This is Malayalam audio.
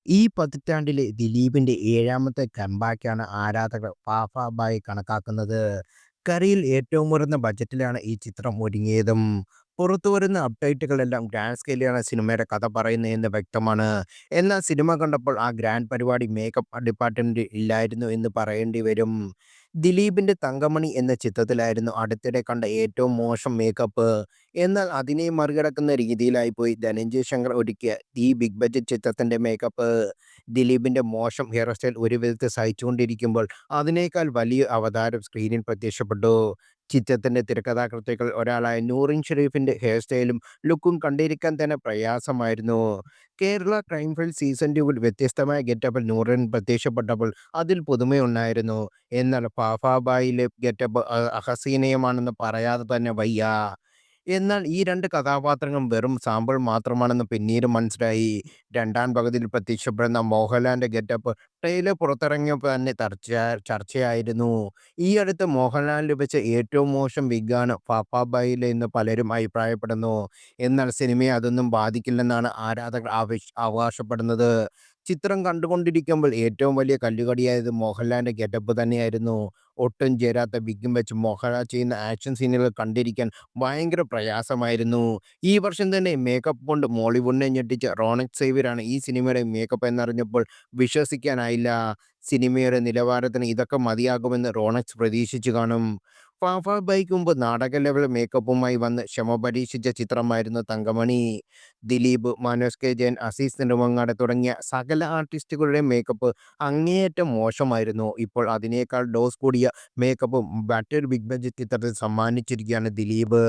ഈ പതിറ്റാണ്ടിലെ ദിലീപിന്റെ ഏഴാമത്തെ കംബാക്കാണ് ആരാധകർ പാഫാബായി കണക്കാക്കുന്നത്. കരയിൽ ഏറ്റവും ഉയർന്ന ബജറ്റിലാണ് ഈ ചിത്രം ഒരുങ്ങിയതും. പുറത്തുവരുന്ന അപ്ഡേറ്റുകളെല്ലാം ഗ്രാൻഡ് സ്കെയിലാണ് സിനിമയുടെ കഥ പറയുന്നതെന്ന് വ്യക്തമാണ്. എന്നാൽ സിനിമ കണ്ടപ്പോൾ ആ ഗ്രാൻഡ് പരിപാടി മേക്കപ്പ് ഡിപ്പാർട്ട്മെന്റ് ഇല്ലായിരുന്നു എന്ന് പറയേണ്ടി വരും. ദിലീപിന്റെ തങ്കമണി എന്ന ചിത്രത്തിലായിരുന്നു അടുത്തിടെ കണ്ട ഏറ്റവും മോശം മേക്കപ്പ്. എന്നാൽ അതിനെ മറികടക്കുന്ന രീതിയിലായിപ്പോയി ധനഞ്ജയ് ശങ്കർ ഒരുക്കിയ ഈ ബിഗ് ബഡ്ജറ്റ് ചിത്രത്തിന്റെ മേക്കപ്പ്. ദിലീപിന്റെ മോശം ഹെയർ സ്റ്റൈൽ ഒരു വിധത്തിൽ സഹിച്ചുകൊണ്ടിരിക്കുമ്പോൾ അതിനേക്കാൾ വലിയ അവതാരം സ്ക്രീനിൽ പ്രത്യക്ഷപ്പെട്ടു. ചിത്രത്തിന്റെ തിരക്കഥാകൃത്തുക്കൾ ഒരാളായ നൂറിൻ ഷെരീഫിന്റെ ഹെയർ സ്റ്റൈലും ലുക്കും കണ്ടിരിക്കാൻ തന്നെ പ്രയാസമായിരുന്നു. കേരള ക്രൈം ഫയൽ സീസൺ 2 വ്യത്യസ്തമായ ഗെറ്റപ്പിൽ നൂറിൻ പ്രത്യക്ഷപ്പെട്ടപ്പോൾ അതിൽ പുതുമയുണ്ടായിരുന്നു. എന്നാൽ പാഫാബായിലെ ഗെറ്റപ്പ് അഹസീനീയമാണെന്ന് പറയാതെ തന്നെ വയ്യ. എന്നാൽ ഈ 2 കഥാപാത്രങ്ങളും വെറും സാമ്പിൾ മാത്രമാണെന്ന് പിന്നീട് മനസ്സിലായി. രണ്ടാം പകുതിയിൽ പ്രത്യക്ഷപ്പെടുന്ന മോഹൻലാലിന്റെ ഗെറ്റപ്പ് ട്രെയിലർ പുറത്തിറങ്ങിയപ്പോൾ തന്നെ ചർച്ചയായിരുന്നു. ഈ അടുത്ത് മോഹൻലാലിന് ലഭിച്ച ഏറ്റവും മോശം വിഗാണ് പാപ്പാബായിലെ എന്ന് പലരും അഭിപ്രായപ്പെടുന്നു. എന്നാൽ സിനിമയെ അതൊന്നും ബാധിക്കില്ലെന്നാണ് ആരാധകർ അവകാശപ്പെടുന്നത്. ചിത്രം കണ്ടുകൊണ്ടിരിക്കുമ്പോൾ ഏറ്റവും വലിയ കല്ലുകടിയായത് മോഹൻലാലിന്റെ ഗെറ്റപ്പ് തന്നെയായിരുന്നു. ഒട്ടും ചേരാത്ത വിഗും വെച്ച് മോഹൻലാൽ ചെയ്യുന്ന ആക്ഷൻ സീനുകൾ കണ്ടിരിക്കാൻ ഭയങ്കര പ്രയാസമായിരുന്നു. ഈ വർഷം തന്നെ മേക്കപ്പ് കൊണ്ട് മോളിവുഡിനെ ഞെട്ടിച്ച റോണക് സേവ്യറാണ് ഈ സിനിമയുടെ മേക്കപ്പ് എന്നറിഞ്ഞപ്പോൾ വിശ്വസിക്കാനായില്ല. സിനിമയുടെ നിലവാരത്തിന് ഇതൊക്കെ മതിയാകുമെന്ന് റോണക്സ് പ്രതീക്ഷിച്ചു കാണും. ഫാഫ ബൈക്ക് മുമ്പ് നാടക ലെവൽ മേക്കപ്പുമായി വന്ന് ക്ഷമ പരീക്ഷിച്ച ചിത്രമായിരുന്നു തങ്കമണി. ദിലീപ്, മനോജ് കെ ജയൻ, അസീസ് നെടുമങ്ങാട് തുടങ്ങിയ സകല ആർട്ടിസ്റ്റുകളുടെ മേക്കപ്പ് അങ്ങേയറ്റം മോശമായിരുന്നു. ഇപ്പോൾ അതിനേക്കാൾ ഡോസ് കൂടിയ മേക്കപ്പും മറ്റൊരു ബിഗ് ബഡ്ജറ്റ് ചിത്രത്തിൽ സമ്മാനിച്ചിരിക്കുകയാണ് ദിലീപ്.